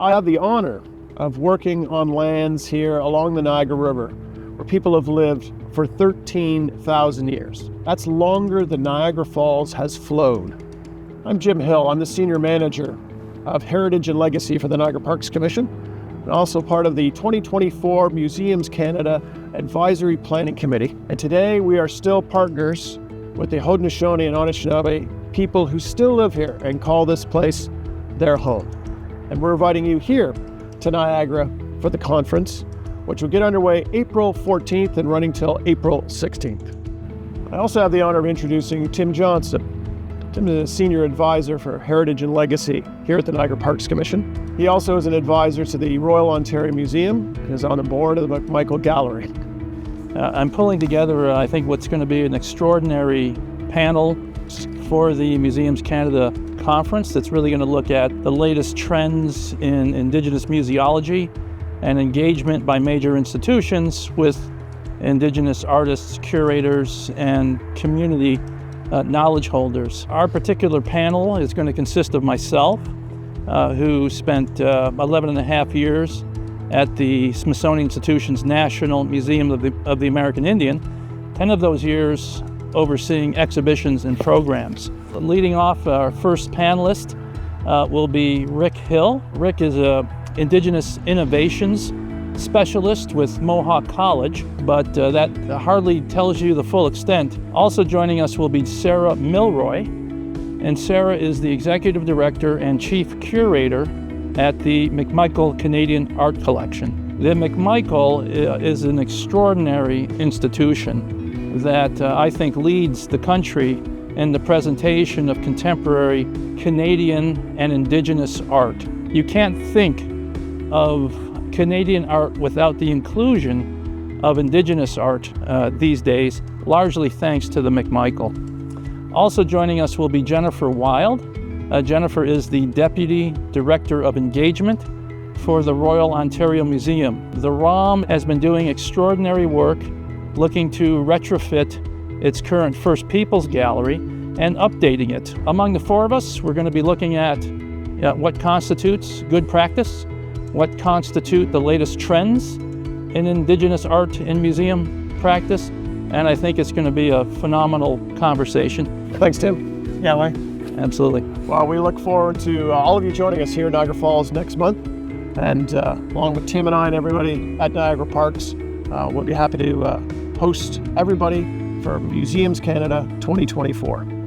I have the honor of working on lands here along the Niagara River where people have lived for 13,000 years. That's longer than Niagara Falls has flowed. I'm Jim Hill. I'm the Senior Manager of Heritage and Legacy for the Niagara Parks Commission, and also part of the 2024 Museums Canada Advisory Planning Committee. And today we are still partners with the Haudenosaunee and Anishinaabe people who still live here and call this place their home. And we're inviting you here to Niagara for the conference, which will get underway April 14th and running till April 16th. I also have the honor of introducing Tim Johnson. Tim is a Senior Advisor for Heritage and Legacy here at the Niagara Parks Commission. He also is an advisor to the Royal Ontario Museum and is on the board of the McMichael Gallery. I'm pulling together, I think, what's going to be an extraordinary panel for the Museums Canada conference that's really going to look at the latest trends in Indigenous museology and engagement by major institutions with Indigenous artists, curators, and community knowledge holders. Our particular panel is going to consist of myself, who spent 11 and a half years at the Smithsonian Institution's National Museum of the American Indian, 10 of those years overseeing exhibitions and programs. Leading off, our first panelist will be Rick Hill. Rick is an Indigenous Innovations Specialist with Mohawk College, but that hardly tells you the full extent. Also joining us will be Sarah Milroy, and Sarah is the Executive Director and Chief Curator at the McMichael Canadian Art Collection. The McMichael is an extraordinary institution that I think leads the country in the presentation of contemporary Canadian and Indigenous art. You can't think of Canadian art without the inclusion of Indigenous art these days, largely thanks to the McMichael. Also joining us will be Jennifer Wild. Jennifer is the Deputy Director of Engagement for the Royal Ontario Museum. The ROM has been doing extraordinary work looking to retrofit its current First Peoples Gallery and updating it. Among the four of us, we're going to be looking at what constitutes good practice, what constitute the latest trends in Indigenous art and museum practice, and I think it's going to be a phenomenal conversation. Thanks, Tim. Yeah, Larry. Absolutely. Well, we look forward to all of you joining us here in Niagara Falls next month, and along with Tim and I and everybody at Niagara Parks, we'll be happy to host everybody for Museums Canada 2024.